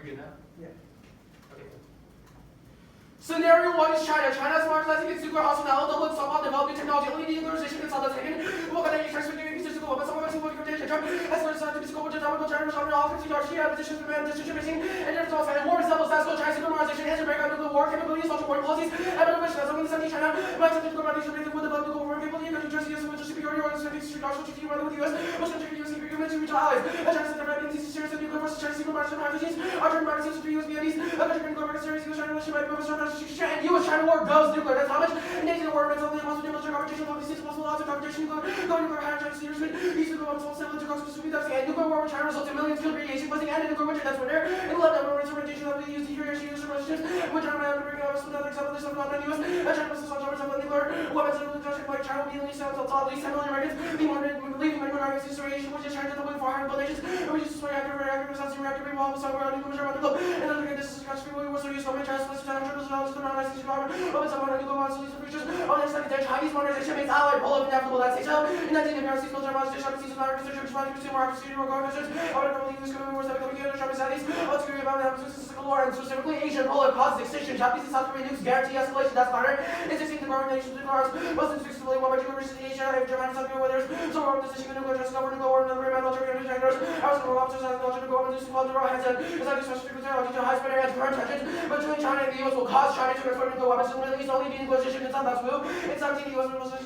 we good now? Yeah. Okay. Scenario 1 is China. China is marginalizing its nuclear arsenal, doubling somehow developing technology, only denuclearization can solve that taken. What can they use transmitting physical weapons? Some of us who work for data as well as scientific physical weapons, China, all countries are here, positions for man, distributing, and different source and war resembles that's called Chinese nuclearization, and American nuclear war capabilities, social war policies, and innovation. As only 70 China, my central nuclearization rate with developing nuclear war capability, and New Jersey is with superiority or strategic strategic treaty with the US, which country can use in agreement to reach allies. And China said that these series of nuclear forces, Chinese nuclearization strategies, our German markets to US BNEs, a country nuclear series, US China relationship, and US China war goes nuclear. That's how much Nation war remains only possible military competition, possible odds of competition, going nuclear higher China seriously, these nuclear weapons will settle into conflicts between them, and nuclear war with China results in millions killed, radiation buzzing, and a nuclear winter. That's winter. And love that war instrumentation that we use to hear issues and relationships. When China man bring up another example, this is not US, and China must assault China with nuclear weapons and military like China will be released until at least 10 million Americans, leaving many minority situation, which is China to win 400 nations, and we just reactor, reactor, reactor, while the somewhere on nuclear around the globe. And then again, this is a country we were so used to China split to $10 trillion to the modernization government, open some modern nuclear weapons solutions for futures. On the second day, Chinese modernization means allied, pull up inevitable, that's it. In 19 American military modernization, season American research, consumer opportunity, reconnaissance, our government use coming wars that become here, China Southeast, what's going about the statistical war, and specifically Asian, pull up, causes extinction, Japanese and South Korean nukes guarantee escalation, that's better. It's 16 the government nations, nuclear arms, most inexplicably, one by two members in Asia, if Japan and South Korea, where there's so we're decision of nuclear, just cover nuclear war, another great military undertakers, I was going to officers and military government, just called the raw heads, and it's like especially technology to high speed and current tensions between China and the US will cause China to export nuclear weapons, and release only denuclearization can stop that move. In 17, the US will also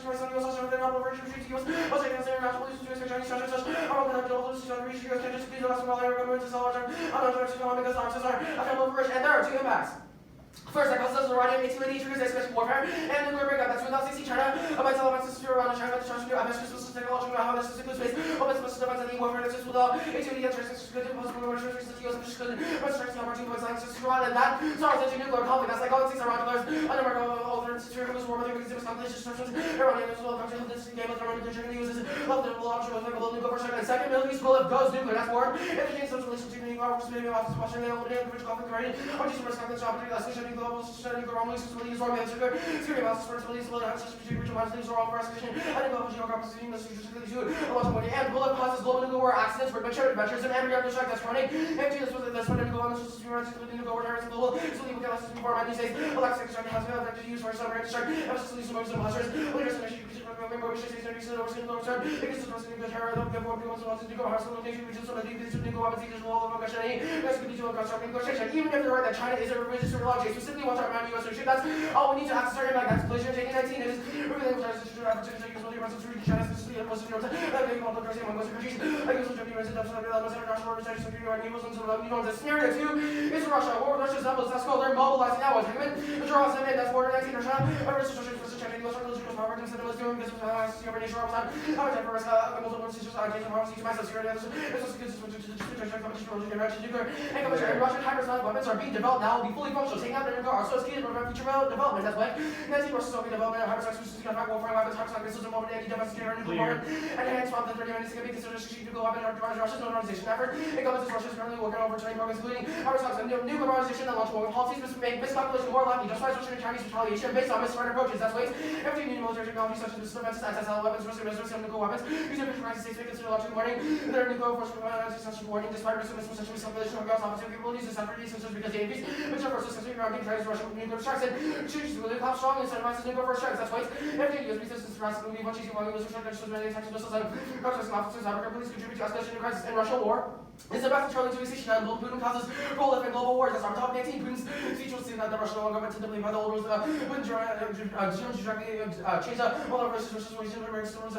the number of treaties US, also considering national police to Chinese structures, are open up to all the reach US can just be the last of all our government to sell our economic assumptions are a proliferation, and there are two impacts. First, that causes us to run into triggers escalation warfare and nuclear breakup. That's without 60 China. By telling us to around China, destruction of special technology, how this is include space, open special defense and warfare, that's just without activity and tracing, possible warfare, the US and China, but striking opportunity points like to run and that starts into nuclear conflict. That's like all it takes around colors, under mark all the situations war, but because it was complex disruptions, Iranian as well, country of this game of the Iranian country uses love the option of like a nuclear version. And second, Middle East will goes nuclear. That's war. If the change social relation between nuclear arms, maybe office watching the opening of the conflict, Iranian, or just risk conflict, opportunity, that's social global, wrongly security amounts for police will have such regional things are all for escalation. I think global geographic English specifically do a lot of money and bullet causes global nuclear war accidents, adventures, and every other strike that's running. And this was that's what nuclear weapons system runs into the nuclear war terrorism global. So we can lessons before these days. Electric strike has been effective use for submarine strike. Emphasis on most of the blasters. Leaders in the issue remember which is going to be so we're going to turn because it's going to terror the war people wants to go hostile location which is so that these nuclear weapons either will of aggression that's going to be to constructive negotiation. Even if they're right that China is a religious ideology, specifically wants to remind US leadership, that's all we need to access our impact. That's collision taking 19 is revealing which is to opportunity to use multi-residence to reach China specifically and most of Europe that may multiple countries among most countries like US Germany residents of the international organization security and evils and so on. Scenario 2 is Russia. War with Russia's levels, that's called they're mobilizing now. What's happening? The draw 7 that's border 19 Russia. Russia's China US political power and set was doing because of nation all the time. I would never risk multiple institutions I can't have to myself security. This was good to competition nuclear and Russian hypersonic weapons are being developed now will be fully functional, taking out their nuclear arsenal, key to prevent future development. That's why Nancy Russia's Soviet development of hypersonic systems can fight warfare weapons, hypersonic missiles, and moment anti-defense nuclear weapon, and hence from the 30 minutes can be considered a strategic nuclear weapon or Russia's modernization effort. It goes as Russia is currently working over training programs, including hypersonics and nuclear modernization and launch warfare policies, make miscalculation more likely, justifies Russian and Chinese retaliation based on misfired approaches. That's ways every new military technology such as missile defenses, anti-satellite weapons, Russian missiles, and nuclear weapons. These are the United States may consider launching warning. Their nuclear force provides such warning despite risk of missile such miscalculation of ground opposite capabilities and separate systems because they increase which are forces successfully grounding tries Russian nuclear strikes and chooses to really how strong and incentivizes nuclear force strikes. That's why every US resistance to Russia will be one cheesy while US strike against many tactical missiles and contracts and officers Africa police contribute to escalation of crisis in Russian war. It's the best controlling to extinction and Putin causes proliferation global wars. That's our top 18. Putin's speech will see that the Russian government typically by the old rules Putin directly change all of Russia's region where it's still to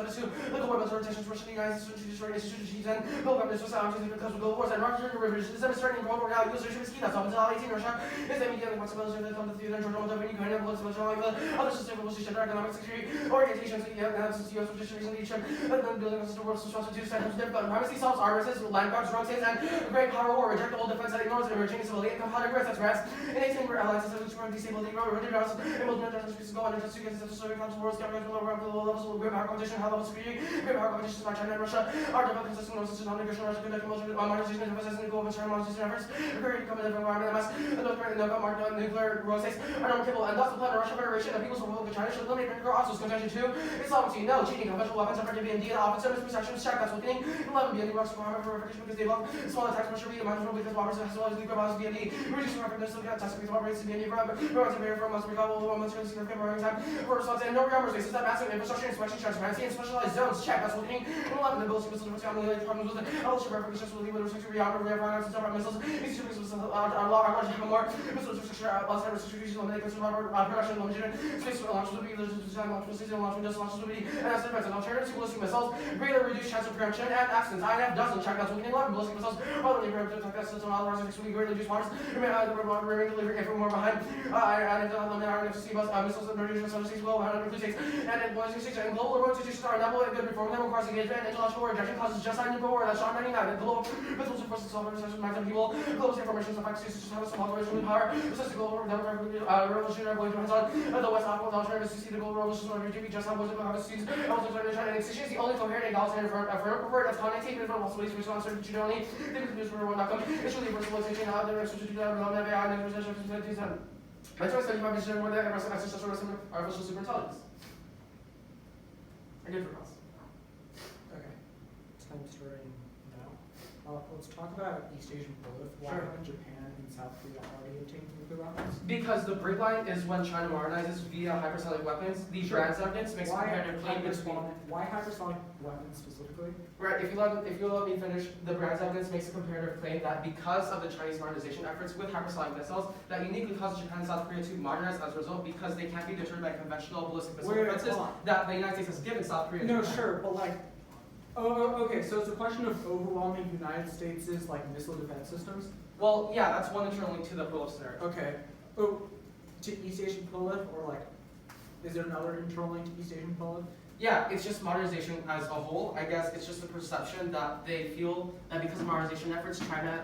local weapons orientations Russian United States and build up this was because of global wars and Russian derivatives is demonstrating global war now US is key. That's up until 18 Russia is immediately responsibility that come to the theater and Georgia Moldova and Ukraine and other sustainable position economic security orientations US which recently and then building a system of social to stand difficult privacy solves armistice land grabs rotates and great power war reject all defense that ignores emerging civility and compounded risks. That's rats in 18 where allies which were disabled the road and will not just go on and just against the Soviet countries wars government will over the low levels of great power competition high levels of security great power competition by China and Russia are developing consistent norms and non-negotiable Russia conducting modernization and emphasizing the goal of internal modernization efforts very competitive environment MS and those currently no nuclear rotates are not capable and thus the plan of Russian Federation and People's Republic of China should eliminate nuclear Osos contention 2 is solvency no cheating conventional weapons effective and offensive misperceptions check that's weakening 11 being the Russian requirement for verification because they block small attacks pressure be imaginable because Robertson has well as nuclear bombs BNE. Reducing reference to the test of operates BNE from Robertson Barrier from must recover months for significant burning time. For response and no rearmors bases that massive infrastructure inspection transparency and specialized zones. Check. That's looking 11 the ability missiles to family problems with the eligible reference with respect to rearmor rearmor separate missiles. These two missiles are large more missiles restriction less restrictions limited production limited space launches will be design launch season launch just launches will be and as defense and alternative to ballistic missiles greatly reduced chance of preemption and accidents. INF doesn't check that's looking 11 ballistic missiles other than preemptive attack systems on all the rest will be greatly reduced waters remain delivery if more behind and RNFC missiles and reductions of six well and states and global remote situations are not good reform them requires engagement and intellectual rejection causes genocide nuclear war that's Sean 99 global missiles forces solve recession massive people global information affects systems have some operation power this is the global revolutionary going to hands on the West African alternatives to see the global revolution of regime just how was it have a students also trying to try and extinction is the only coherent egalitarian preferred as connectivity from all space response to generally things news for one outcome it's really versatile teaching how the rest of the AI and recession that's why 75% more than artificial superintelligence. I did for us. Okay. Time starting now. Let's talk about East Asian politics. Why haven't Japan and South Korea already obtained nuclear weapons? Because the break line is when China modernizes via hypersonic weapons. The Brand's evidence makes comparative claim between. Why hypersonic weapons specifically? Right. If you let me finish, the Brand's evidence makes a comparative claim that because of the Chinese modernization efforts with hypersonic missiles, that uniquely causes Japan and South Korea to modernize as a result because they can't be deterred by conventional ballistic missile defenses that the United States has given South Korea. No, sure, but like. Oh, okay, so it's a question of overwhelming United States' like missile defense systems? Well, yeah, that's one internal link to the prolif scenario. Okay. Oh, to East Asian prolif, or like, is there another internal link to East Asian prolif? Yeah, it's just modernization as a whole. I guess it's just a perception that they feel that because of modernization efforts, Japan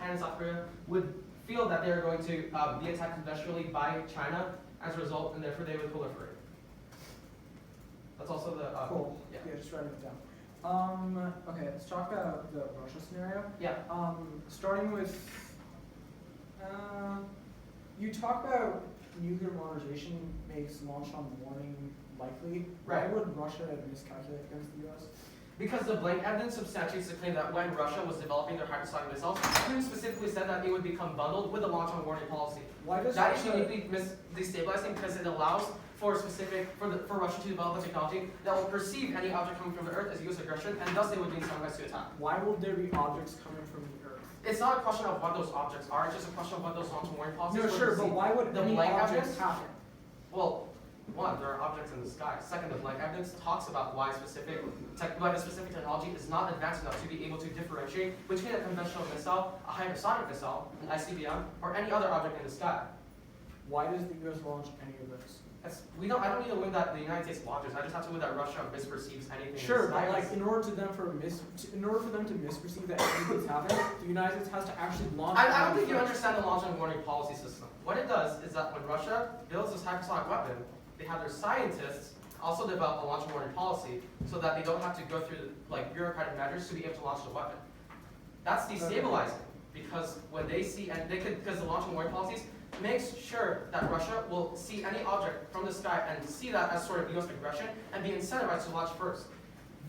and South Korea would feel that they're going to be attacked conventionally by China as a result, and therefore they would proliferate. That's also the cool. Yeah, just writing it down. Okay, let's talk about the Russia scenario. Yeah. Starting with, you talk about nuclear modernization makes launch on warning likely. Right. Why would Russia miscalculate against the U.S.? Because the blank evidence substantiates the claim that when Russia was developing their hypersonic missiles, Putin specifically said that they would become bundled with the launch on warning policy. Why does that is uniquely destabilizing because it allows for Russia to develop a technology that will perceive any object coming from the Earth as U.S. aggression, and thus they would be incentivized to attack. Why will there be objects coming from the Earth? It's not a question of what those objects are, it's just a question of what those launch and warning policies are. No, sure, but why would any objects happen? Well, one, there are objects in the sky. Second, the blank evidence talks about why the specific technology is not advanced enough to be able to differentiate between a conventional missile, a hypersonic missile, an ICBM, or any other object in the sky. Why does the U.S. launch any of this? I don't need to win that the United States launches. I just have to win that Russia misperceives anything. Sure, but like in order for them to misperceive that anything's happening, the United States has to actually launch. I don't think you understand the launch and warning policy system. What it does is that when Russia builds this hypersonic weapon, they have their scientists also develop a launch and warning policy so that they don't have to go through like bureaucratic measures to be able to launch the weapon. That's destabilizing because when they see because the launch and warning policies makes sure that Russia will see any object from the sky and see that as sort of U.S. aggression and be incentivized to launch first.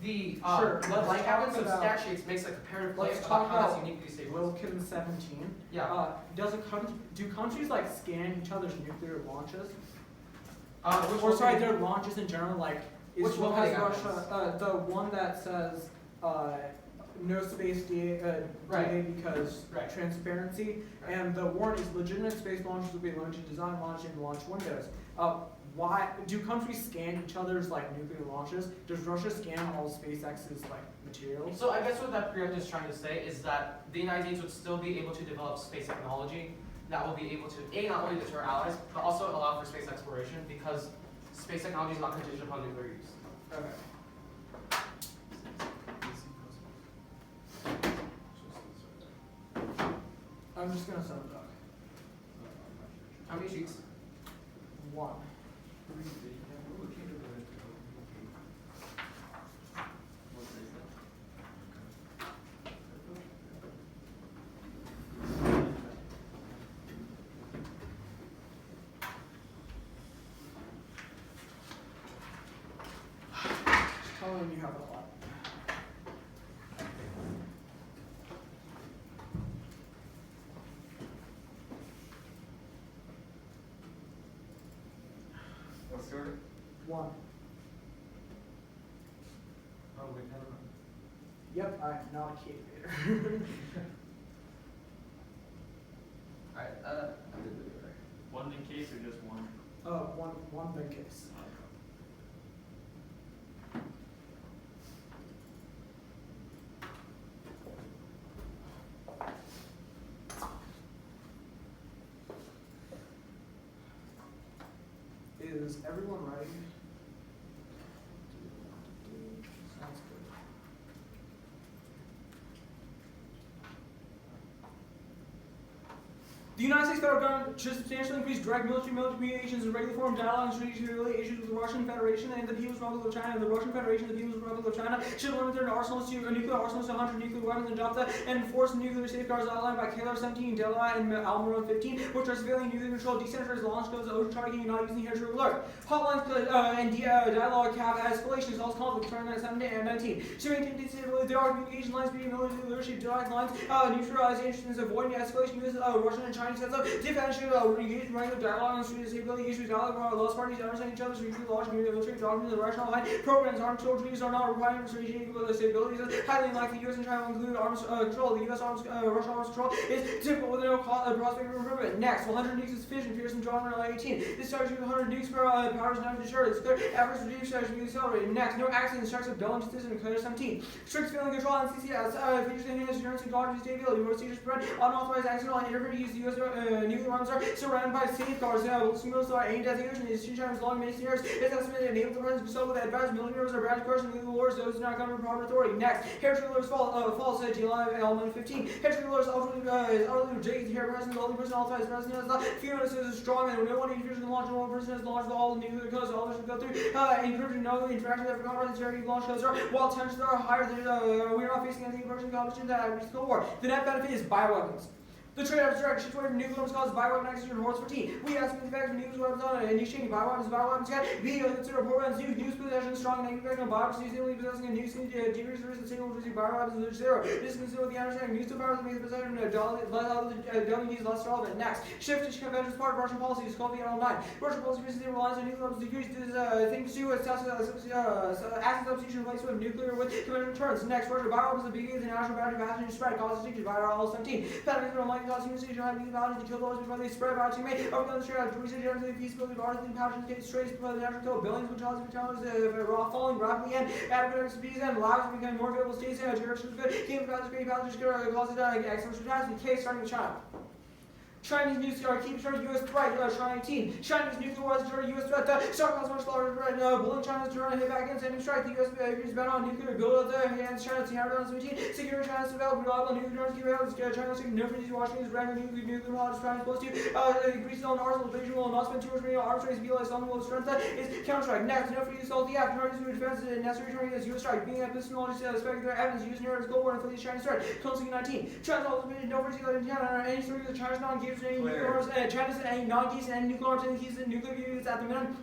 The blank evidence substantiates makes a comparative claim about how that's uniquely destabilizing. Wilkins 17. Yeah. Do countries like scan each other's nuclear launches? Their launches in general, like which one has Russia? The one that says no space DA because transparency, and the warning is legitimate space launches will be limited to design, launch, and launch windows. Why do countries scan each other's like nuclear launches? Does Russia scan all SpaceX's like materials? So I guess what that preempt is trying to say is that the United States would still be able to develop space technology that will be able to not only deter allies, but also allow for space exploration because space technology is not contingent upon nuclear use. Okay. I'm just gonna sum it up. How many sheets? 1. Tell them you have a lot. the order? 1. Oh, wait, never mind. Yep, I'm not a cave eater. Alright, I did the order. One in case or just one? One big case. Is everyone ready? Sounds good. The United States federal government should substantially increase direct military communications and regular forum dialogue and strategic issues with the Russian Federation and the People's Republic of China. And the Russian Federation and the People's Republic of China should limit their nuclear arsenals to 100 nuclear weapons and adopt and enforce nuclear safeguards outlined by KLR 17, Delhi, and Almaron 15, which are severely nuclear control, decentralized launch codes, ocean targeting, and not using hair alert. Hotlines and dialogue cap escalation, also conflict, turning at 17 and 19. To maintain disability, there are communication lines between military leadership, dialogue lines, neutralize interests, avoiding escalation, use Russian and Chinese sets up, defense should engage in regular dialogue on strategic stability issues, dialogue lost parties, understand each other's mutual laws, military doctrines, and rational line. Programs, arms control treaties are not required for strategic stability. Highly unlikely the U.S. and China will include arms control. The U.S. Russian arms control is typical with no prospect of improvement. Next, 100 nukes is sufficient. Pearson, John, 18. This strategy with 100 nukes per powers is never deterred. It's clear. Efforts to reduce strategy be accelerated. Next, no accident strikes of Bell and Citizen, Clear 17. Strict feeling control on CCS. Features enhanced deterrence and dodging stability. Procedures prevent unauthorized accidental and interference use the U.S. nuclear arms are surrounded by safeguards. Signals are aimed at the ocean. The institution has long many years. It's estimated enable the president to with advanced military members are bad course and legal wars. Those do not come from proper authority. Next, hair triggerers false July element 15. Hair triggerers is utterly rejected. Hair president, the only person authorized president has the few is strong and no one interferes in the launch. No one person has launched all the nuclear codes. All this should go through. Encouraging no interaction that compromise the launch codes are. While tensions are higher, we are not facing anything approaching competition that reaches the Cold War. The net benefit is bioweapons. The trade-off direction toward nuclear weapons causes bioweapon acquisition and hordes 14. We estimate the effects of nuclear weapons on and exchange bioweapons can be considered programs news possession, strong negative effect on bioweapons, usually possessing a news decreases the risk of single producing bioweapons to 0. This is considered with the understanding nuclear powers that make the possession of WDs less relevant. Next, shift to convention is part of Russian policy. It's called the NL9. Russian policy recently relies on nuclear weapons to decrease things to acid substitution replaced with nuclear with conventional deterrence. Next, Russia bioweapons that begin the national boundary passenger spread causes extinction by RL-17. Penalties are unlikely causing human station having values to kill those before they spread about to make overcome the straight out to research the feasibility of artificial intelligence case trace by the natural kill billions of fatalities falling rapidly and adequate speeds and labs becoming more available states and directions good game pathogens great pathogens causes exponential catastrophe case starting with China. Chinese nuclear keep China's U.S. threat, China 18. Chinese nuclear was during U.S. threat, Stockholm's much larger threat, bullying China's turn and hit back against enemy strike. The U.S. agrees bet on nuclear build up the hands China 2017. Secure China's develop reliable nuclear deterrence, keep China's no for these Washington's random nuclear policy China's supposed to increase on arsenal, the will not spend too much money on arms race, be like some will strength is counterstrike. Next, no for use all the act, targets to defense is necessary to against U.S. strike. Being epistemology speculative evidence used near its goal war and for these Chinese threat. Closing 19. China's also been no for use in China any story that China's not engaged in any nuclear arms. China's non-case and nuclear arms and keys and nuclear units at the minimum.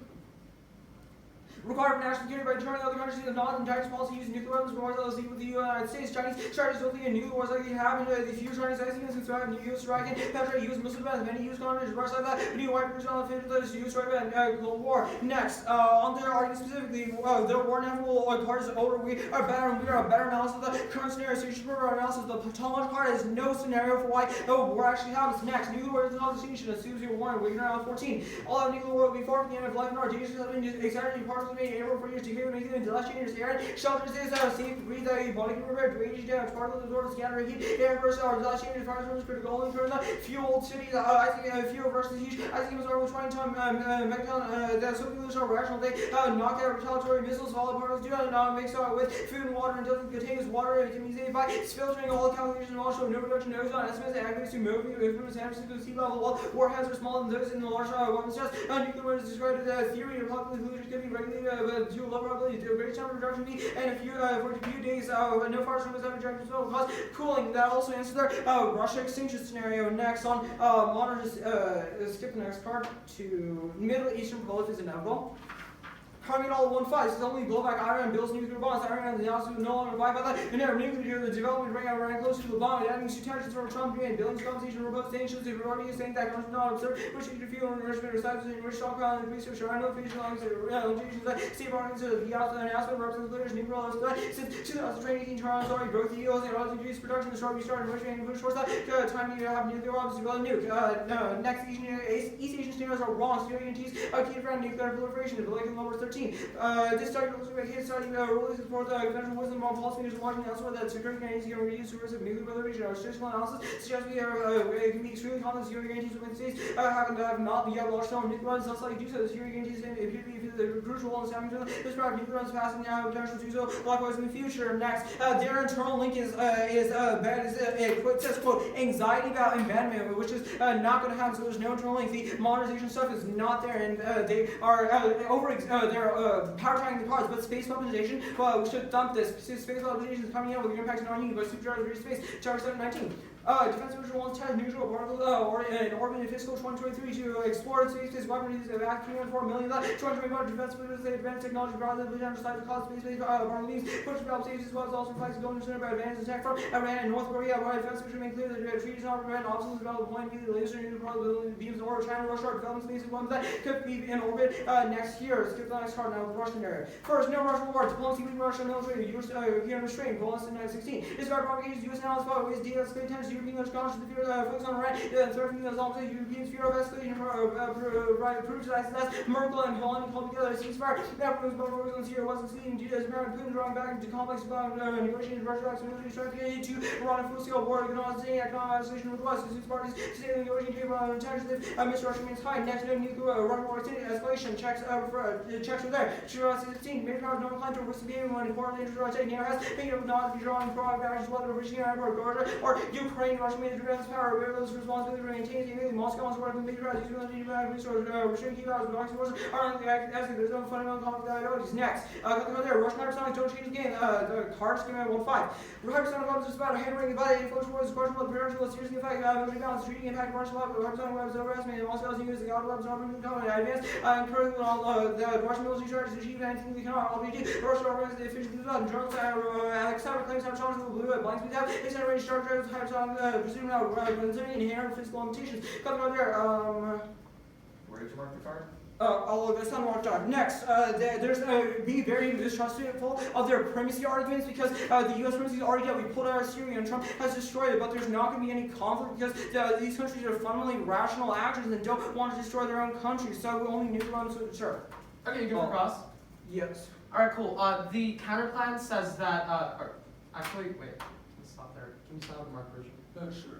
Required for national security by determining other countries that not in Chinese policy using nuclear weapons wars that with the United States. Chinese strategies don't think in nuclear wars likely to happen. The few Chinese executives who threaten the U.S. strike and penetrate U.S. missile defense. Many U.S. countries reverse like that. New white person on the 50th U.S. strike and global war. Next, on their argument specifically, their war national parties are older. We are better and we are a better analysis of the current scenario. So you should remember our analysis. The Potomac part is no scenario for why the war actually happens. Next, nuclear war is not a distinction. As soon as you warn, we're around 14. All out nuclear war will be far from the end of life and our dangerous has been excited parts of the April for years to hear anything until last changes air. Shelters is safe, breathe, body can repair, drainage down, part of the door to scatter heat, air versus our last changes, fire rooms, critical only turn the fuel cities, I think fuel versus heat, I think it was our trying time, Megaton, the Soviet Union rational day, knock out retaliatory missiles, all particles do not mix with food and water until it contains water, it can be saved by filtering all calculations and also no reduction, no on estimates, activities to move from San Francisco sea level, while warheads are smaller than those in the large weapons chest, nuclear weapons is described as a theory of possibly collisions could be regulated to a low probability to a great temperature reduction be and for a few days no far from the reduction as well cause cooling. That also answers their Russia extinction scenario. Next on skip the next card to Middle Eastern proliferation is inevitable. Coming all 1-5, it's only blowback Iran builds nuclear bombs. Iran and the Osos no longer abide by that. And their nuclear the development bring Iran closer to the bomb. That means 2 tensions for Trump doing billions of conversation robust sanctions. If you're already saying that countries not observed, which you feel enrichment or size in which stockpile and research are no official limitations that state bargains of the announcement represents leaders nuclear laws since 2018 Toronto's already broke the EOs and already reduced production. The start restarted enrichment and push towards that. Time to have nuclear bombs to build a nuke. Next East Asian standards are wrong. Steering guarantees key around nuclear proliferation. Like in number 13. This study looks like his study really supports conventional wisdom on policymakers watching elsewhere that security guarantees can reduce the risk of nuclear proliferation. Our statistical analysis suggests we can be extremely confident security guarantees within states have not yet launched on nuclear runs. Thus, like do so, the security guarantees appear to be crucial in establishing this part of nuclear runs passing now potential to do so likewise in the future. Next, their internal link is bad. It says quote anxiety about abandonment, which is not going to happen. So there's no internal link. The modernization stuff is not there, and they are they're power tracking the cause, but space weaponization, well, we should dump this. Space weaponization is coming out with the impact on you, but supercharged space, chapter 719. Defense Minister wants to test neutral particle in orbit in fiscal 2023 to explore space-based weaponry of $304 million. 2021 defense ministers say advanced technology rather than underside the cost of space-based particle means push develop safety as well as also reflects going concern about advances attack from Iran and North Korea. While defense minister made clear that the treaty does not prevent obstacles develop point immediately laser neutral particle beams or China Russia are developing space weapons that could be in orbit next year. Skip the next card now with the Russian area. First, no Russian war. Diplomacy between Russia and military. European restraint. Goal in 2016. This about provocations. U.S. analysts about ways to de-escalate tensions. European conscious the fear focus on Iran. Threatening the opposite Europeans' fear of escalation proves that Merkel and Holland called together a ceasefire. That proves both focus on Syria was succeeding due to American Putin drawing back into complex negotiations. Russia acts military strategy to run a full-scale war against the economic isolation with the West. The six parties to stay in the negotiating table on intentions if Mr. Russia remains high. Next, nuclear Russian war escalation checks are there. 2016, major powers don't incline to risk being when important interests are taken. Has thinking of not to be drawing proactive actions whether Virginia or Georgia or Ukraine. Russia made the defense power where those responsibilities to maintain the Moscow and supporting the major powers using the resources restraining key powers belongs to forces are on the as there's no fundamental conflict ideologies. Next, there Russian hypersonics don't change the game. The cards came out 1-5. Hypersonic weapons is about a hand-ring about it. Folks towards the question about the potential of seriously affect military balance, treating impact Russian weapons. Hypersonic weapons overestimated. Moscow's use the Galileo weapons are moving coming. Advanced currently the Russian military strategy to achieve anything we cannot. RPG. Russia organizes the efficiency of the journals Alexander claims hypersonics will blue at blank speed out. They send range star drivers hypersonic presuming out considering inherent physical limitations. Coming on there. Where did you mark the card? All of this time marked on. Next, there's be very mistrustful of their primacy arguments because the U.S. primacy argument that we pulled out of Syria and Trump has destroyed it, but there's not going to be any conflict because these countries are fundamentally rational actors and don't want to destroy their own countries, so we only nuclear bombs to sure. Okay, you go for cross. Yes. All right, cool. The counterplan says that. Actually, wait. Let's stop there. Can you stop the mark version? Sure.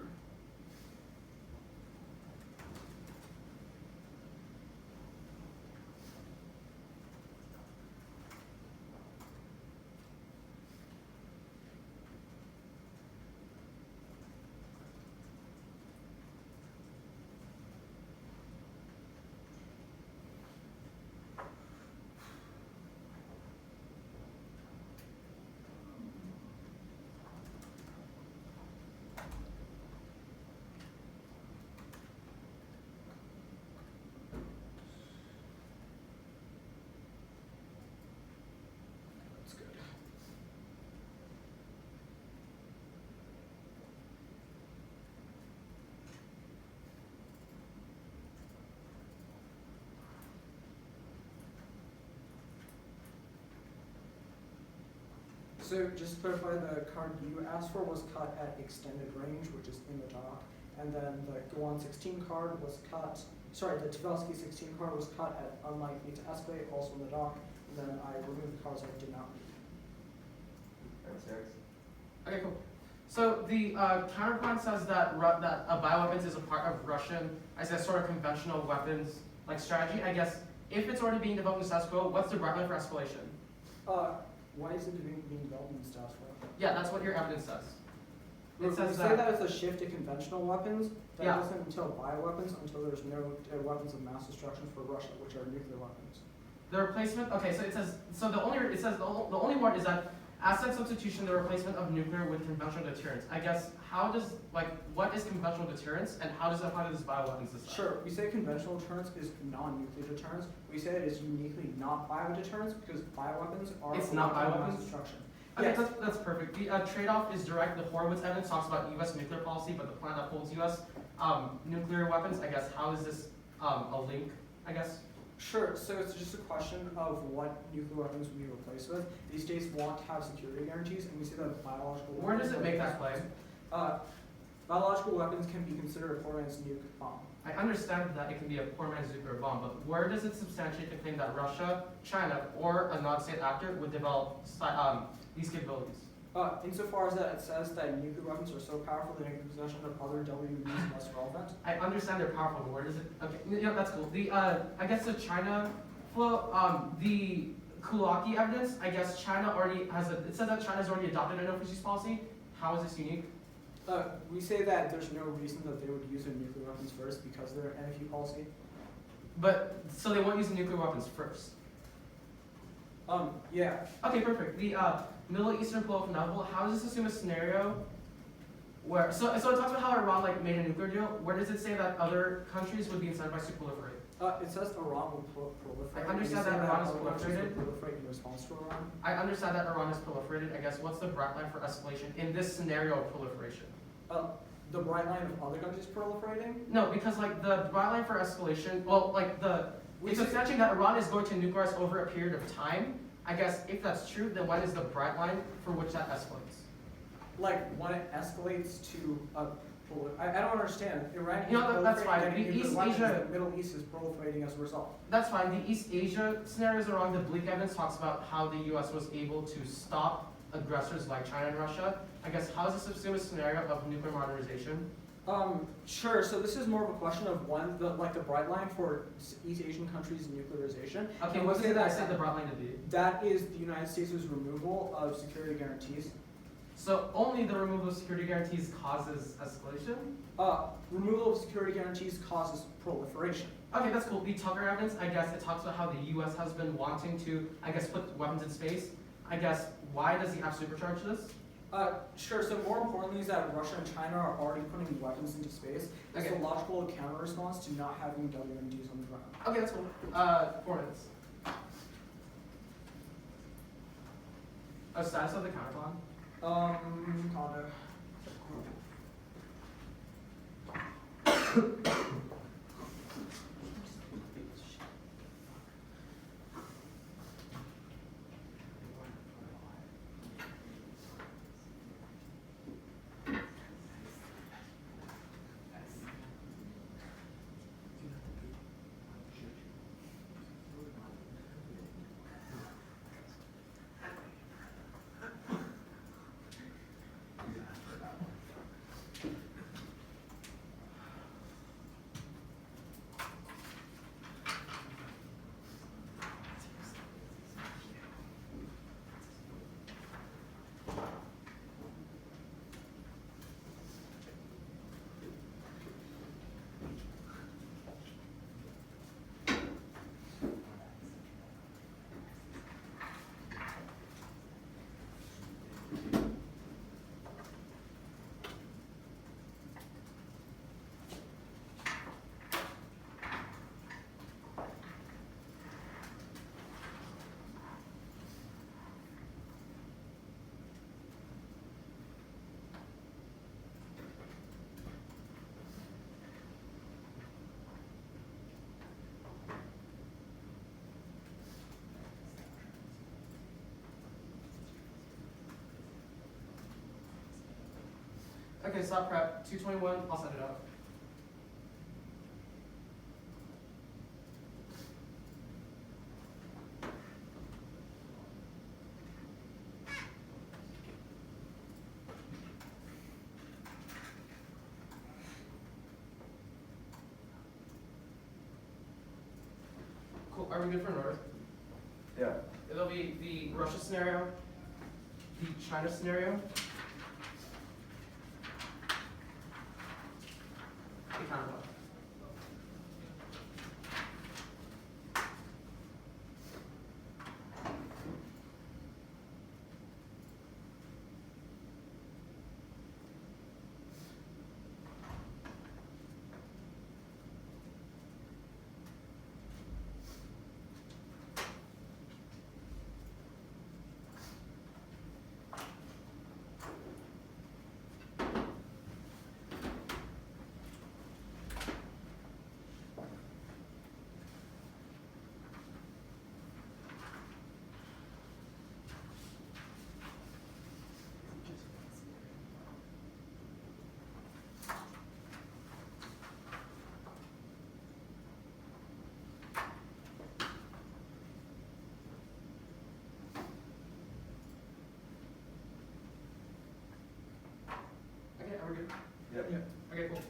So just to clarify, the card you asked for was cut at extended range, which is in the dock, and then the Golan 16 card was cut, the Tversky 16 card was cut at unlikely to escalate, also in the dock, and then I removed the cards I did not need. Okay, cool. So the counterplan says that bioweapons is a part of Russian, I guess, sort of conventional weapons like strategy. I guess if it's already being developed in status quo, what's the route for escalation? Why is it being developed in status quo? Yeah, that's what your evidence says. It says that it's a shift to conventional weapons. That yeah. doesn't entail bioweapons until there's no weapons of mass destruction for Russia, which are nuclear weapons. The replacement. Okay, so it says the only one is that Asset substitution, the replacement of nuclear with conventional deterrence. I guess, how does, what is conventional deterrence and how does it apply to this bioweapons system? Sure, we say conventional deterrence is non-nuclear deterrence. We say it is uniquely not biodeterrence because bioweapons are It's not bioweapons? destruction. Okay, Yes. that's perfect. The trade-off is direct. The Horowitz evidence talks about U.S. nuclear policy, but the plan upholds U.S. Nuclear weapons. I guess, how is this a link, I guess? Sure, so it's just a question of what nuclear weapons we replace with. These states want to have security guarantees, and we say that biological Where weapons does it make that claim? Biological weapons can be considered a poor man's nuke bomb. I understand that it can be a poor man's nuclear bomb, but where does it substantiate the claim that Russia, China, or a non-state actor would develop these capabilities? Insofar as that it says that nuclear weapons are so powerful that in possession of other WMDs is less relevant. I understand they're powerful, but where does it? Okay, that's cool. The I guess the China flow, the Kulaki evidence. I guess China already has it says that China's already adopted an overseas policy. How is this unique? We say that there's no reason that they would use their nuclear weapons first because they're NFU policy. But so they won't use the nuclear weapons first. Yeah. Okay, perfect. The Middle Eastern proliferation. How does this assume a scenario where so it talks about how Iran made a nuclear deal. Where does it say that other countries would be incentivized to proliferate? It says Iran will proliferate. I understand that Iran is proliferated. Proliferate in response to Iran. I understand that Iran has proliferated. I guess what's the bright line for escalation in this scenario of proliferation? The bright line of other countries proliferating? No, because the bright line for escalation, it's substantiating that Iran is going to nuclearize over a period of time. I guess if that's true, then what is the bright line for which that escalates? When it escalates to I don't understand. Iran that's fine. The East Asia, the Middle East is proliferating as a result. That's fine. The East Asia scenarios are wrong. The bleak evidence talks about how the U.S. was able to stop aggressors like China and Russia. I guess how does this assume a scenario of nuclear modernization? Sure. So this is more of a question of the bright line for East Asian countries' nuclearization. Okay, what did I say the bright line to be? That is the United States' removal of security guarantees. So only the removal of security guarantees causes escalation? Removal of security guarantees causes proliferation. Okay, that's cool. The Tucker evidence, I guess it talks about how the U.S. has been wanting to, put weapons in space. I guess, why does he have supercharged this? Sure, so more importantly is that Russia and China are already putting weapons into space. It's Okay. a logical counter response to not having WMDs on the ground. Okay, that's cool. 4 minutes. Status of the counterplan? Condo. Okay, stop prep. 221, I'll set it up. Cool, are we good for North? Yeah. It'll be the Russia scenario, the China scenario, the counterplan. we're good. Yep. Okay, cool.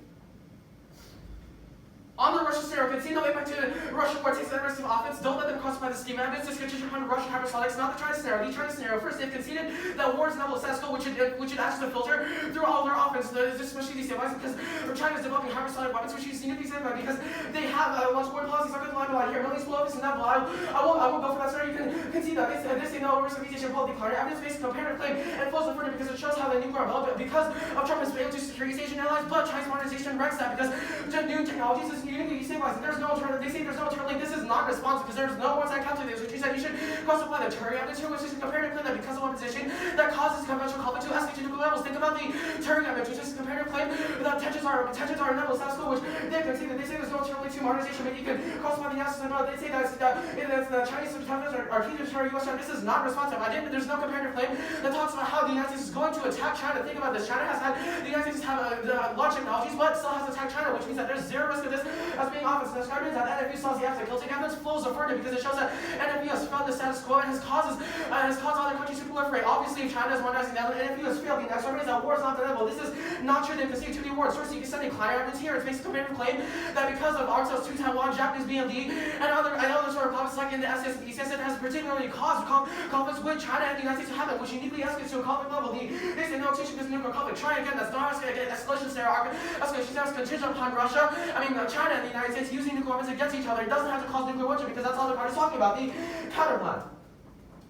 On the Russian scenario, concede no impact to Russian war takes the rest of offense. Don't let them cross by the schema. Evidence is contingent upon Russian hypersonics, not the China scenario. The China scenario, first, they've conceded that war is not successful, which should act as a filter through all their offense, especially these devices, because China is developing hypersonic weapons, which you see these because they have launched war policies. I'm going to lie here. Millions below this and that below. I won't go for that scenario. You can concede that. They say no risk of mutation policy declare. Evidence-based comparative claim and flows further because it shows how the nuclear developed because of Trump has failed to secure East Asian allies, but Chinese modernization wrecks that because new technologies is uniquely destabilizing. There's no alternative. They say there's no alternative. This is not responsive because there's no one-side calculator, which means that you should cross-apply the Turing evidence here, which is a comparative claim that because of weaponization that causes conventional conflict to escalate to nuclear levels. Think about the Turing evidence, which is a comparative claim that tensions are in levels. That's cool, which they concede that they say there's no alternative to modernization, but you can cross-apply the analysis about. They say that the Chinese subcontinents are key to deter U.S. China. This is not responsive. There's no comparative claim that talks about how the United States is going to attack China. Think about this. The United States have launch technologies, but still has attacked China, which means that there's zero risk of this as being offensive. This means that NFU solves the after Celtic evidence flows further because it shows that NFU has found the status quo and has caused other countries to proliferate. Obviously, if China is modernizing now, NFU has failed. The next one is that war is not deniable. This is not true. They concede to the war. Source you can send a client evidence here. It's based on comparative claim that because of Osos 2 Taiwan, Japanese BMD, and other sort of conflicts like in the SS and ECS, it has particularly caused conflicts with China and the United States to happen, which uniquely escalates to a conflict level. They say no extension because nuclear conflict. Try again. That's not escalation scenario. Escalation scenario is contingent upon Russia. China and the United States using nuclear weapons against each other. It doesn't have to cause nuclear winter because that's all the parties talking about. The counterplan.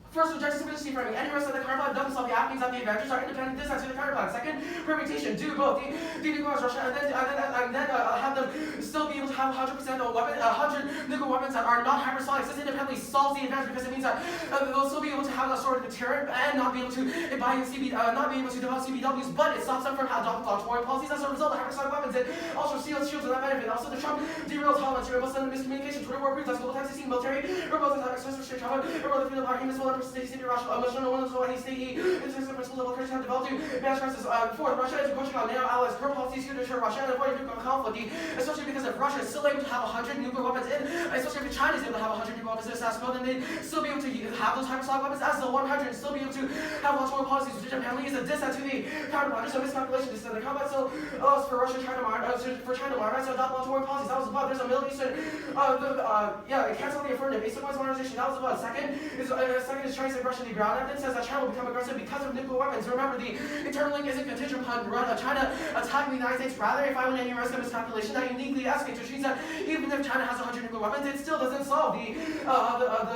First, rejects sufficiency framing. Any rest of the counterplan doesn't solve the actions of the advantages are independent distance to the counterplan. Second, permutation. Do both. Denuclearize Russia and then have them still be able to have 100% of 100 nuclear weapons that are not hypersonics. This independently solves the advantage because it means that they'll still be able to have a sort of deterrent and not be able to not be able to develop CBWs, but it stops them from adopting launch warring policies as a result of hypersonic weapons. It also shields of that benefit. Also, the Trump derails hotlines. Rebels send miscommunication. Twitter war proves that global time 16 military. Rebels attack access restrict travel. Rebels the field of our human state irrational emotional one so any state instance of principle level Christian have developed to manage crisis. Fourth, Russia is approaching on NATO allies. Current policies to deter Russia and avoid nuclear conflict, especially because if Russia is still able to have 100 nuclear weapons in, especially if China is able to have 100 nuclear weapons in status quo, then they'd still be able to have those hypersonic weapons as the 100 and still be able to have launch war policies, which apparently is a dissent to the counterplan. There's a miscalculation. This is the combat still allows for Russia China modernize to adopt launch war policies. That was above. There's a Middle Eastern it cancel the affirmative. Asymmetric modernization. That was above. Second is Chinese aggression. The ground evidence says that China will become aggressive because of nuclear weapons. Remember, the internal link isn't contingent upon China attacking the United States. Rather, if I win any risk of miscalculation, that uniquely escalates, which means that even if China has 100 nuclear weapons, it still doesn't solve the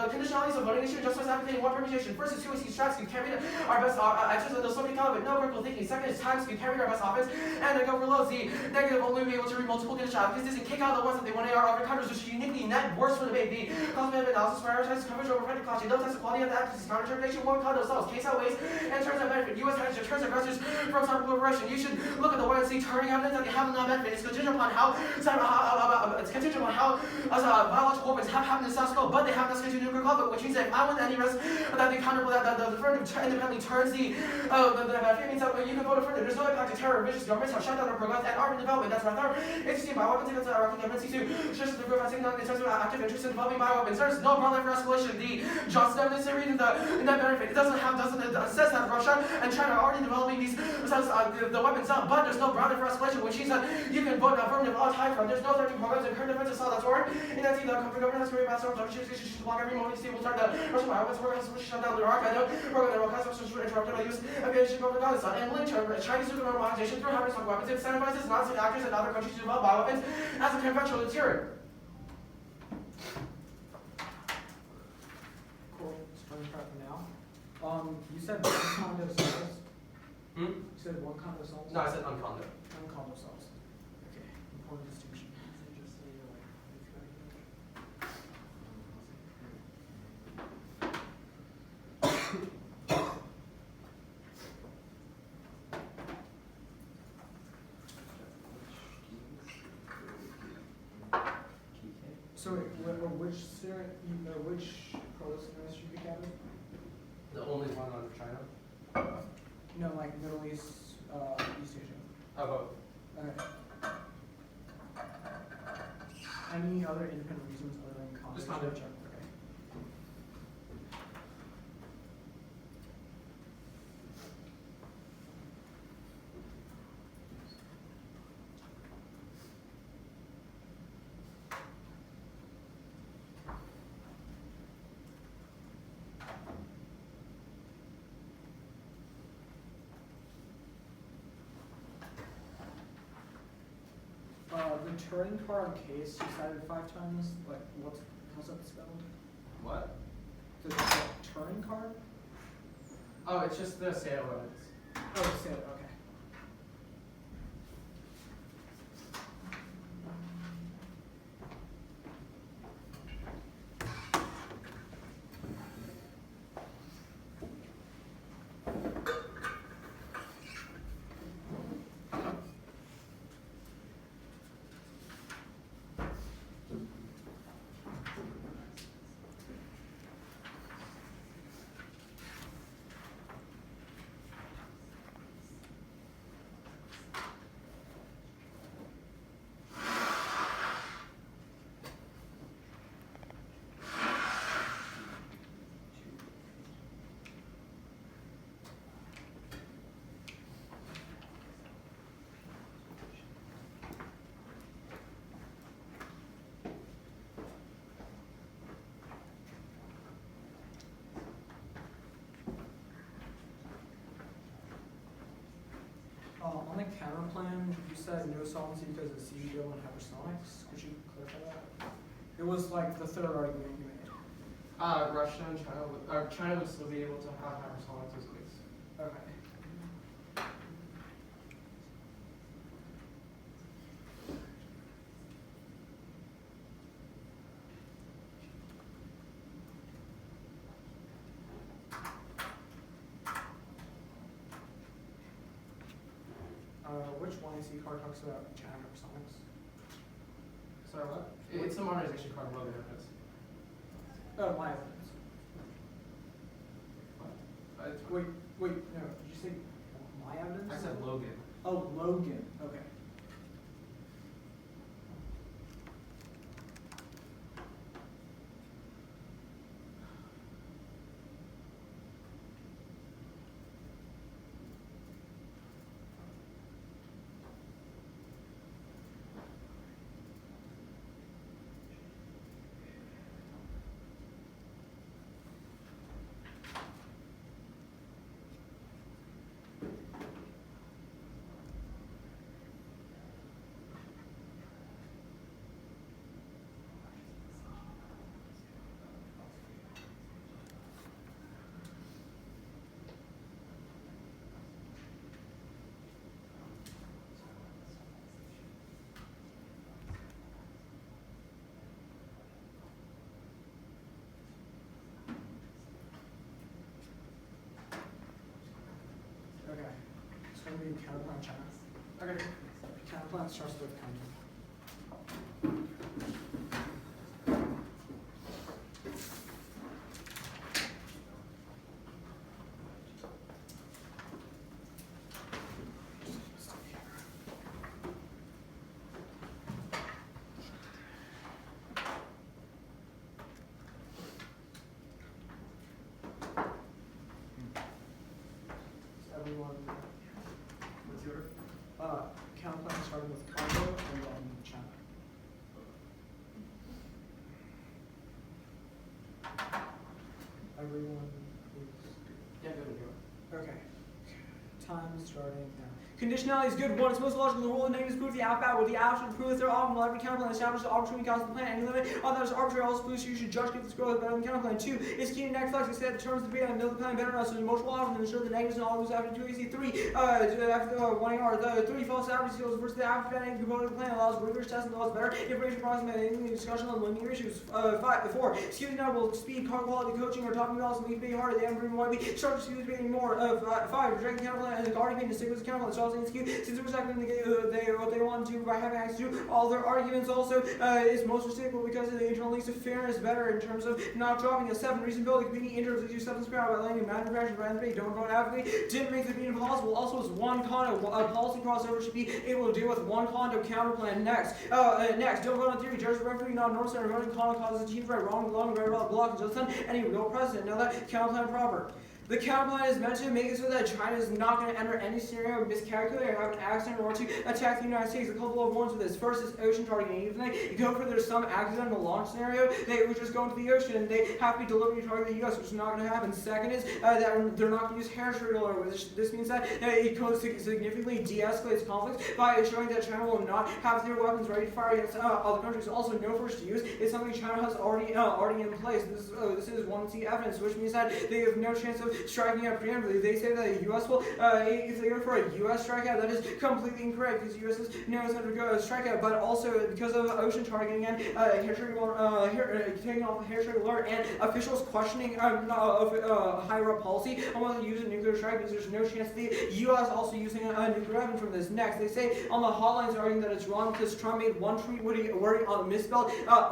conditionalities of voting issue just by advocating one permutation. First is 2 AC strats can carry our best actions and the Soviet caliber. No critical thinking. Second is times can carry our best offense and the government loads. The negative only be able to read multiple conditionalities because this can kick out the ones that they want AR over counters, which is uniquely net worse for the debate. The cost-benefit analysis prioritizes coverage over effective clashing. Don't test the quality of the accuracy. Counter-interpretation won't cut themselves. Case out ways and turns out benefit. U.S. has deterrence aggressors from cyber proliferation. You should look at the one and see turning evidence that they have not benefit. It's contingent upon how biological weapons have happened in status quo, but they have not escalated to nuclear conflict, which means that if I win any risk that the affirmative independently turns the benefit, means that you can vote affirmative. There's no impact to terror. Vicious governments have shut down their programs and are in development. That's rather interesting. Bioweapons against the Iraqi government seeks to shift the group has taken on intensive active interest in developing bioweapons. There's no broad level escalation. The Johnson evidence they read in that benefit. It says that Russia and China are already developing these the weapons up, but there's no broad level escalation, which means that you can vote affirmative all time from. There's no threatening programs and current defense assault that's ordered. In that the government has created massive opportunities to block every moment stable start the Russian bioweapons program has shut down the Iraq. I know program that will cause interrupted by use aviation government Afghanistan and link Chinese nuclear modernization through hypersonic weapons. It incentivizes non-state actors and other countries to develop bioweapons as a conventional deterrent. Cool. Starting track now. You said one condo cells. You said one condo cells? No, I said uncondo. Uncondo cells. Okay. Important distinction. So which pro-listeners should be gathered? The only one on China? No, like Middle East, East Asia. How about? Okay. Any other independent reasons other than condo? Just condo. Okay. The touring car on case you cited 5 times. Like, how's that spelled? What? The touring car? Oh, it's just the sale limits. Oh, say it. Okay. On the counter plan, you said no solvency because of CDO and hypersonics. Could you clarify that? It was like the third argument you made. Russia and China would still be able to have hypersonics as ways. Okay. Which one is card talks about China hypersonics? Sorry, what? It's the modernization card, Logan evidence. Oh, my evidence. What? Wait, no. Did you say my evidence? I said Logan. Oh, Logan. Okay. Okay. It's going to be counterplan China. Okay. Counterplan starts with counter. Everyone, What's your order? counterplan starting with Congo and then China. Everyone, please. Yeah, go to your Okay. Time starting now. Conditionality is good. One, it's most logical. The rule of negative is proof the outbound with the absolute proof they're optimal. Every counterplan establishes arbitrary cause of the plan. Any limit on that is arbitrary. Also, proves you should judge if this growth better than the counterplan. 2 is key to next flex. We say that the terms of the debate and know the plan better enough so the most logical and ensure the negatives and all goes after 2 AC. 3, after 1 AR. 3, false average skills versus the after negative component of the plan allows rigorous testing laws better. Information approximating discussion on linear issues. 4, excuse notable speed, car quality, coaching, or talking about something being harder. The end might be structure excuse being more. 5, rejecting counterplan as a argument to stick with the counterplan. Solves excuse since it was not going to get what they want to by having access to all their arguments. Also, is most recyclable because of the internal links of fairness better in terms of not dropping a 7 reasonability competing intervals to substance power by letting matter fashion rather than don't vote advocate didn't make the meeting possible. Also, is one condo policy crossover should be able to deal with one condo counterplan. Next, don't vote on theory. Judge the referee not north center voting condo causes a team right wrong, long, right, block, and just any real precedent. Now that counterplan proper. The counterplan is meant to make it so that China is not going to enter any scenario, miscalculate, or have an accident in order to attack the United States. A couple of ones with this. First is ocean targeting. Even if they go for there's some accidental launch scenario, they would just go into the ocean and they have to be deliberately targeting the U.S., which is not going to happen. Second is that they're not going to use hair trade alert. This means that it significantly de-escalates conflicts by showing that China will not have their weapons ready to fire against other countries. Also, no first use is something China has already in place. This is 1C evidence, which means that they have no chance of striking out preemptively. They say that the U.S. will, if they go for a U.S. strikeout, that is completely incorrect because the U.S. knows how to go strikeout, but also because of ocean targeting and taking off the hair trade alert and officials questioning higher up policy on whether to use a nuclear strike because there's no chance the U.S. also using a nuclear weapon from this. Next, they say on the hotlines arguing that it's wrong because Trump made one tweet where he misspelled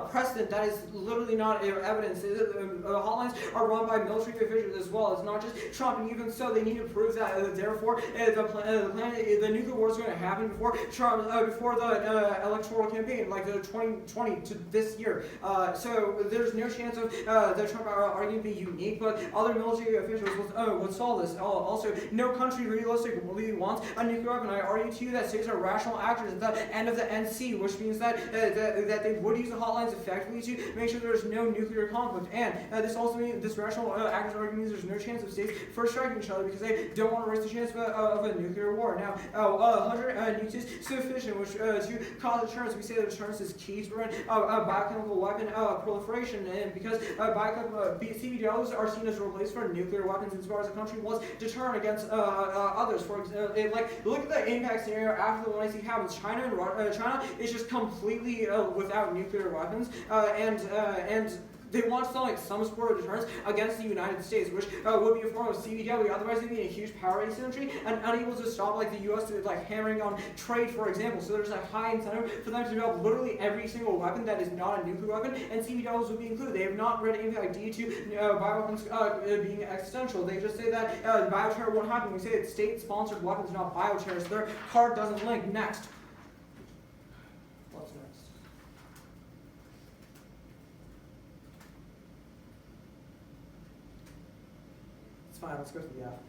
precedent. That is literally not evidence. Hotlines are run by military officials as well. It's not just Trump, and even so, they need to prove that. Therefore, the nuclear war is going to happen before Trump, before the electoral campaign, like the 2020 to this year. So there's no chance of the Trump argument being unique, but other military officials would solve this. Also, no country realistically wants a nuclear weapon. I argue to you that states are rational actors at the end of the NC, which means that that they would use the hotlines effectively to make sure there's no nuclear conflict. And this also means this rational actors argument means there's no chance of states first striking each other because they don't want to risk the chance of a nuclear war. Now, 100 nukes is sufficient, which to cause deterrence, we say that deterrence is key to prevent biochemical weapon proliferation, and because CBDLs are seen as a replacement for nuclear weapons as far as the country was deterrent against others. For example, like look at the impact scenario after the one I see happens. China is just completely without nuclear weapons, and they want to like some sort of deterrence against the United States, which would be a form of CBW. Otherwise, they'd be in a huge power asymmetry and unable to stop like the U.S. to like hammering on trade, for example. So there's a high incentive for them to develop literally every single weapon that is not a nuclear weapon, and CBWs would be included. They have not read impact due to bioweapons being existential. They just say that bioterror won't happen. We say it's state-sponsored weapons, not bioterror. So their card doesn't link. Next. What's next? Fine, let's go to the F.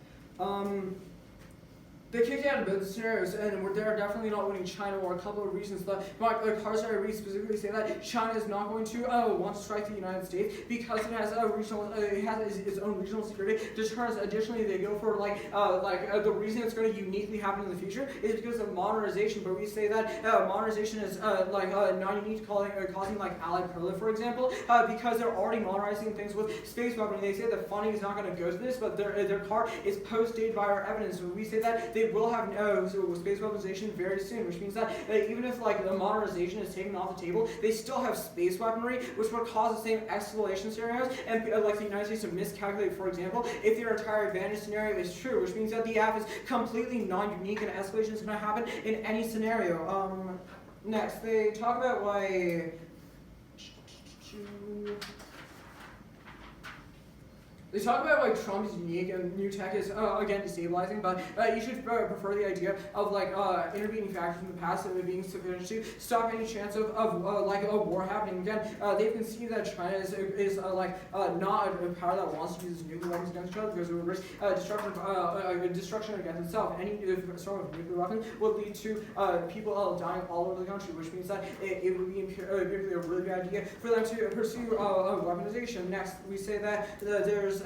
They kicked out of both scenarios, and they're definitely not winning China for a couple of reasons. The cards that I read specifically say that China is not going to want to strike the United States because it has its own regional security deterrence. Additionally, they go for the reason it's going to uniquely happen in the future is because of modernization. But we say that modernization is not unique to causing like allied proliferation, for example, because they're already modernizing things with space weaponry. They say the funding is not going to go to this, but their card is post-dated by our evidence. So we say that they will have space weaponization very soon, which means that even if like the modernization is taken off the table, they still have space weaponry, which will cause the same escalation scenarios, and like the United States to miscalculate, for example, if their entire advantage scenario is true, which means that the app is completely non-unique and escalation is going to happen in any scenario. Next, they talk about why. They talk about why Trump is unique and new tech is again destabilizing, but you should prefer the idea of like intervening factors in the past that being sufficient to stop any chance of a war happening again. They've conceived that China is not a power that wants to use nuclear weapons against each other because it would risk destruction against itself. Any sort of nuclear weapon would lead to people dying all over the country, which means that it would be empirically a really bad idea for them to pursue weaponization. Next, we say that there's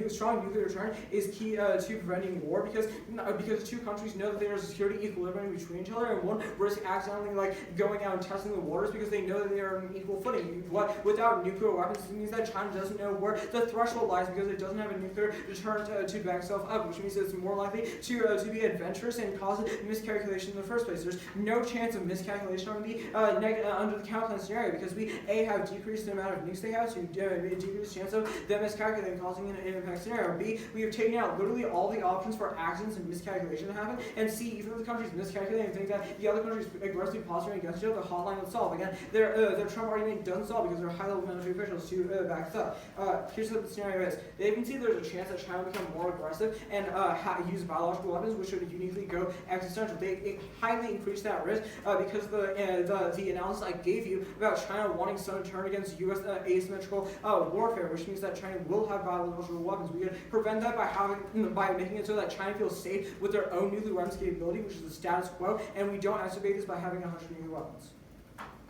strong nuclear deterrent is key to preventing war because two countries know that there is a security equilibrium between each other, and one risk accidentally like going out and testing the waters because they know that they are on equal footing. Without nuclear weapons, it means that China doesn't know where the threshold lies because it doesn't have a nuclear deterrent to back itself up, which means it's more likely to be adventurous and cause miscalculation in the first place. There's no chance of miscalculation under the counterplan scenario because we have decreased the amount of nukes they have, so decreased the chance of them miscalculating and causing an impact scenario. B, we have taken out literally all the options for accidents and miscalculation to happen. And C, even if the country's miscalculating and think that the other country's aggressively posturing against each other, the hotline would solve. Again, their Trump argument doesn't solve because there are high-level military officials to back this up. Here's what the scenario is. They can see there's a chance that China will become more aggressive and use biological weapons, which should uniquely go existential. They highly increase that risk because the analysis I gave you about China wanting some turn against U.S. asymmetrical warfare, which means that China will have non-conventional weapons. We could prevent that by making it so that China feels safe with their own nuclear weapons capability, which is the status quo, and we don't exacerbate this by having 100 nuclear weapons.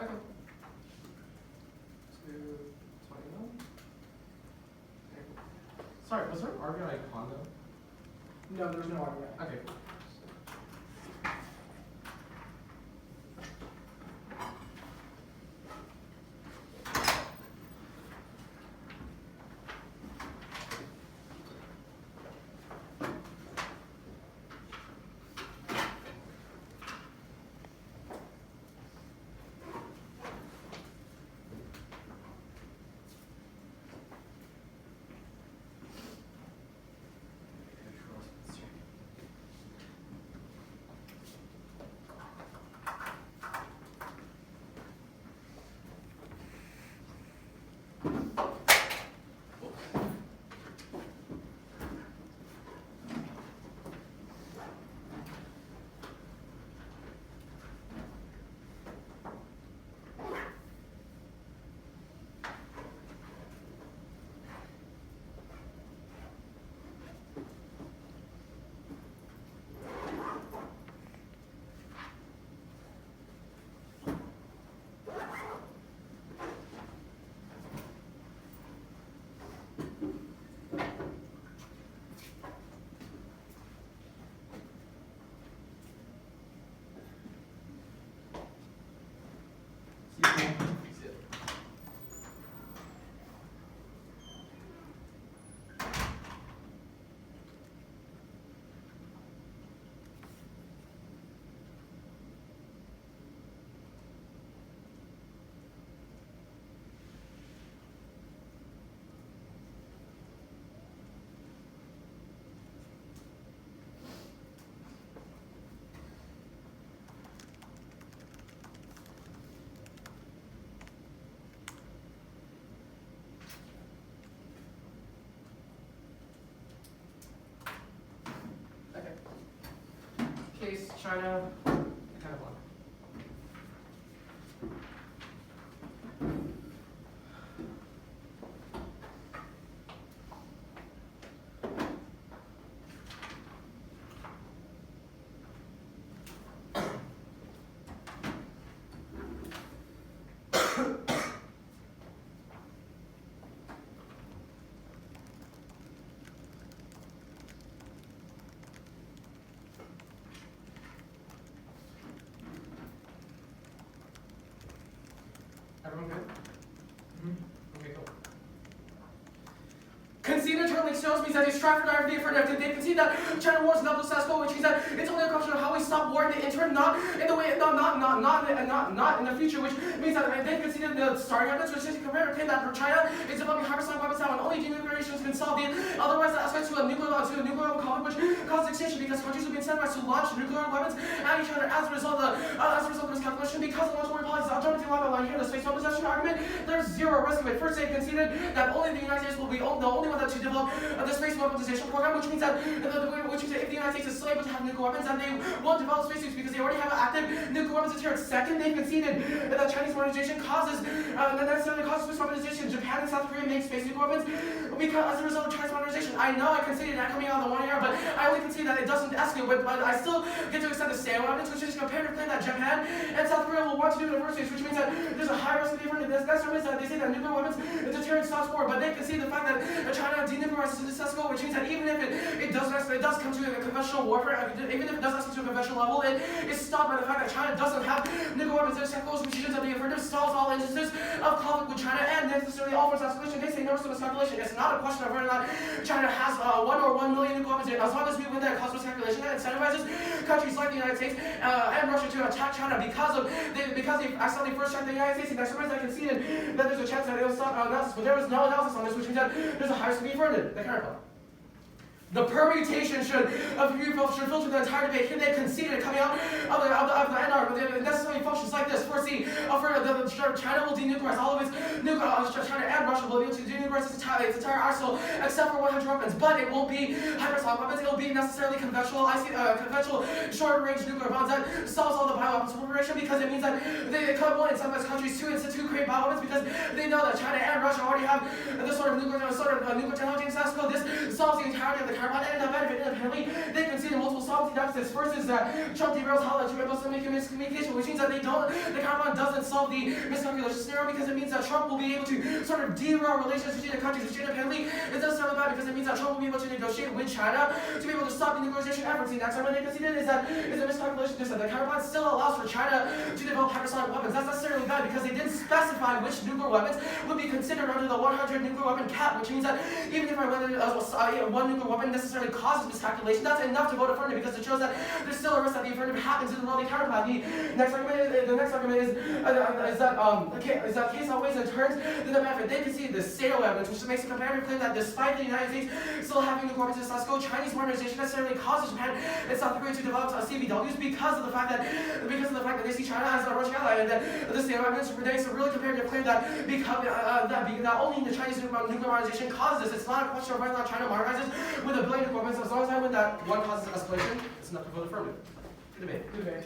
Okay. 221. Sorry, was there an argument icon though? No, there's no argument. Okay, cool. Case China, I kind of won. Everyone good? Okay, cool. Concede internally shows means that they strive for the affirmative. They concede that China wars double status quo, which means that it's only a question of how we stop war in the interim, not in the way, not in the future, which means that they conceded the starting evidence, which is compared to that for China is developing hypersonic weapons now, and only denuclearization can solve it. Otherwise, that aspects to a nuclear conflict, which causes extinction because countries will be incentivized to launch nuclear weapons at each other as a result of this calculation. Because the launch war policies alternative line here, the space weaponization argument, there's zero risk of it. First, they conceded that only the United States will be the only one that to develop the space weaponization program, which means that if the United States is still able to have nuclear weapons, then they won't develop spacesuits because they already have active nuclear weapons deterrence. Second, they conceded that Chinese modernization necessarily causes space weaponization. Japan and South Korea make space nuclear weapons because as a result of Chinese modernization. I know I conceded that coming out of the 1 year, but I only conceded that it doesn't escalate, but I still get to extend the same weapons, which is a comparative claim that Japan and South Korea will want to do in the first place, which means that there's a high risk of different. That's what means that they say that nuclear weapons deterrence stops war, but they concede the fact that China denuclearizes the status quo, which means that even if it does come to a conventional warfare, even if it does escalate to a conventional level, it is stopped by the fact that China doesn't have nuclear weapons. Their status quo, which means that the affirmative stalls all instances of conflict with China and necessarily all force escalation. They say no risk of escalation. It's not a question of whether or not China has 1 or 1 million nuclear weapons. As long as we win that cosmos calculation, that incentivizes countries like the United States and Russia to attack China because they accidentally first struck the United States. And that's why I conceded that there's a chance that it will stop analysis, but there was no analysis on this, which means that there's a high risk of being affirmative. That kind of the permutation should filter the entire debate. Here they conceded coming out of the end argument. It necessarily functions like this. First, the China will denuclearize all of its China and Russia will be able to denuclearize its entire arsenal except for 100 weapons. But it won't be hypersonic weapons. It will be necessarily conventional short-range nuclear bombs that solves all the bioweapons proliferation, because it means that they could want incentivize countries to create bioweapons, because they know that China and Russia already have this sort of nuclear technology in Sasko. This solves the entirety of the carbon and the benefit independently. They concede multiple solvency deficits. First is that Trump derails hotline to able to make miscommunication, which means that the carbon doesn't solve the miscalculation scenario, because it means that Trump will be able to sort of derail relations between the countries independently. It's necessarily bad because it means that Trump will be able to negotiate with China to be able to stop the nuclearization efforts. The next argument they conceded is a miscalculation. They said the carbon still allows for China to develop hypersonic weapons. That's necessarily bad because they didn't specify which nuclear weapons would be considered under the 100 nuclear weapon cap, which means that even if one nuclear weapon necessarily causes miscalculation, that's enough to vote affirmative, because it shows that there's still a risk that the affirmative happens in the world counterpart. The next argument is that case outweighs the deterrence than the benefit. They concede the SAO evidence, which makes a comparative claim that despite the United States still having nuclear weapons in Sasko, Chinese modernization necessarily causes Japan and South Korea to develop CVWs because of the fact that they see China as a Russian ally, and that the SAO evidence makes a really comparative claim that only the Chinese nuclear modernization causes this. It's not a question of whether or not China modernizes with a billion nuclear weapons. As long as I win that one causes escalation, it's enough to vote affirmative. Good debate. Good debate.